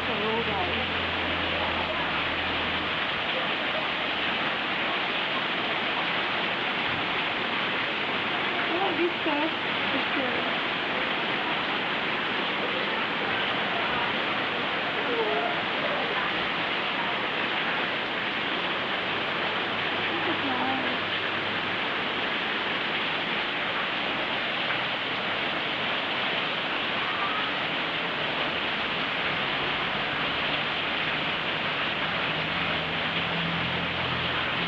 rock and roll guy. Yeah, this stuff is good.